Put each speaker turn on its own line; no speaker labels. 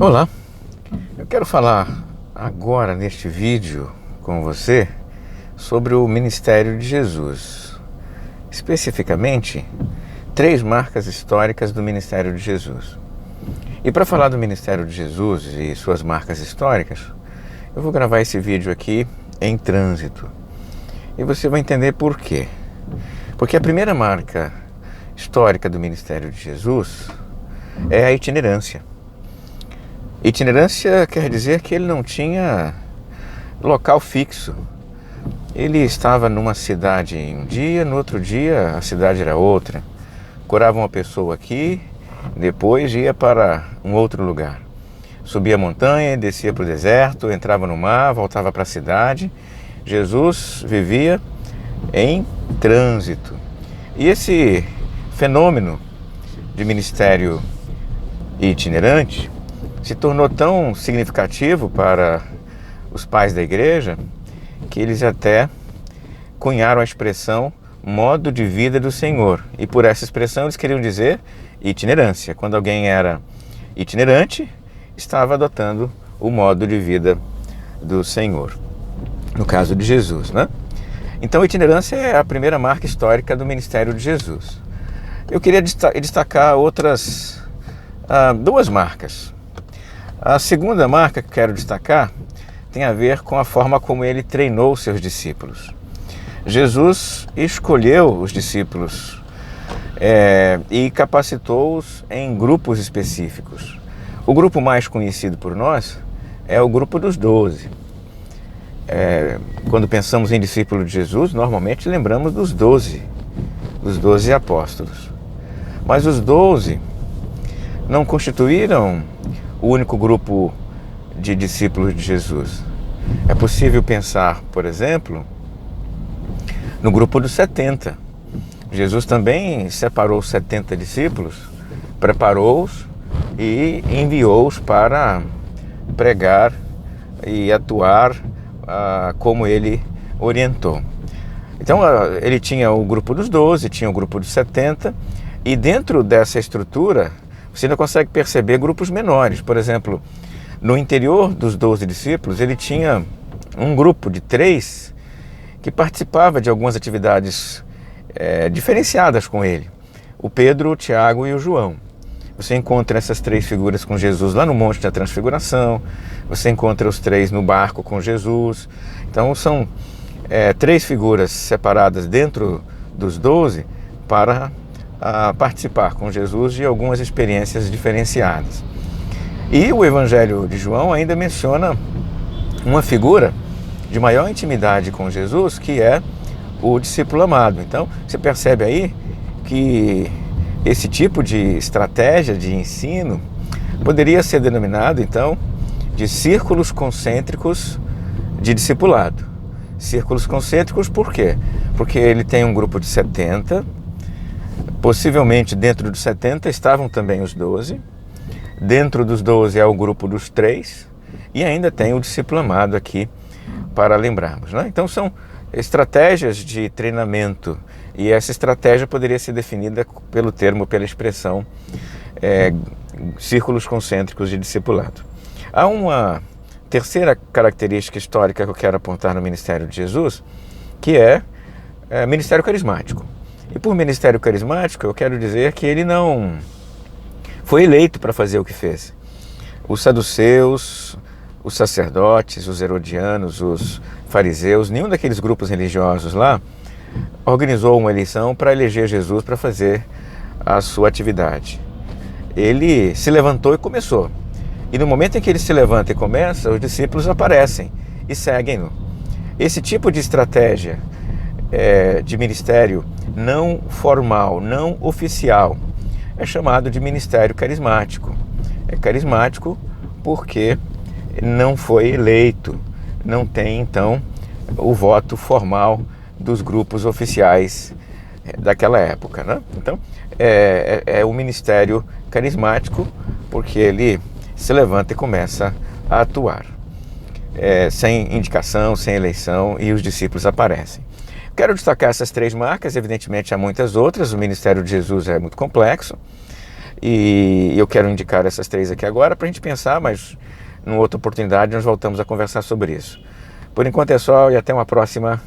Olá, eu quero falar agora neste vídeo com você sobre o ministério de Jesus. Especificamente, 3 marcas históricas do ministério de Jesus. E para falar do ministério de Jesus e suas marcas históricas, eu vou gravar esse vídeo aqui em trânsito. E você vai entender por quê. Porque a primeira marca histórica do ministério de Jesus é a itinerância. Itinerância quer dizer que ele não tinha local fixo. Ele estava numa cidade um dia, no outro dia a cidade era outra. Curava uma pessoa aqui, depois ia para um outro lugar. Subia a montanha, descia para o deserto, entrava no mar, voltava para a cidade. Jesus vivia em trânsito. E esse fenômeno de ministério itinerante se tornou tão significativo para os pais da igreja que eles até cunharam a expressão modo de vida do Senhor. E por essa expressão eles queriam dizer itinerância. Quando alguém era itinerante, estava adotando o modo de vida do Senhor. No caso de Jesus, né? Então, itinerância é a primeira marca histórica do ministério de Jesus. Eu queria destacar outras 2 marcas. A segunda marca que quero destacar tem a ver com a forma como ele treinou seus discípulos. Jesus escolheu os discípulos e capacitou-os em grupos específicos. O grupo mais conhecido por nós é o grupo dos 12. Quando pensamos em discípulo de Jesus, normalmente lembramos dos 12 apóstolos. Mas os 12 não constituíram o único grupo de discípulos de Jesus. É possível pensar, por exemplo, no grupo dos 70. Jesus também separou os 70 discípulos, preparou-os e enviou-os para pregar e atuar como ele orientou. Então ele tinha o grupo dos 12, tinha o grupo dos 70, e dentro dessa estrutura você ainda consegue perceber grupos menores. Por exemplo, no interior dos 12 discípulos, ele tinha um grupo de 3 que participava de algumas atividades diferenciadas com ele. O Pedro, o Tiago e o João. Você encontra essas 3 figuras com Jesus lá no Monte da Transfiguração. Você encontra os 3 no barco com Jesus. Então são 3 figuras separadas dentro dos 12 para participar com Jesus de algumas experiências diferenciadas. E o Evangelho de João ainda menciona uma figura de maior intimidade com Jesus, que é o discípulo amado. Então você percebe aí que esse tipo de estratégia de ensino poderia ser denominado então de círculos concêntricos de discipulado. Círculos concêntricos por quê? Porque ele tem um grupo de 70, possivelmente dentro dos 70 estavam também os 12, dentro dos 12 é o grupo dos 3 e ainda tem o discípulo amado aqui para lembrarmos, né? Então são estratégias de treinamento e essa estratégia poderia ser definida pela expressão círculos concêntricos de discipulado. Há uma terceira característica histórica que eu quero apontar no ministério de Jesus, que é ministério carismático. E por ministério carismático eu quero dizer que ele não foi eleito para fazer o que fez. Os saduceus, os sacerdotes, os herodianos, os fariseus, nenhum daqueles grupos religiosos lá organizou uma eleição para eleger Jesus para fazer a sua atividade. Ele se levantou e começou. E no momento em que ele se levanta e começa, os discípulos aparecem e seguem-no. Esse tipo de estratégia de ministério não formal, não oficial, é chamado de ministério carismático. É carismático porque não foi eleito, não tem então o voto formal dos grupos oficiais daquela época, né? Então é o ministério carismático porque ele se levanta e começa a atuar sem indicação, sem eleição, e os discípulos aparecem. Quero destacar essas 3 marcas, evidentemente há muitas outras, o ministério de Jesus é muito complexo, E eu quero indicar essas 3 aqui agora para a gente pensar, mas numa outra oportunidade nós voltamos a conversar sobre isso. Por enquanto é só e até uma próxima.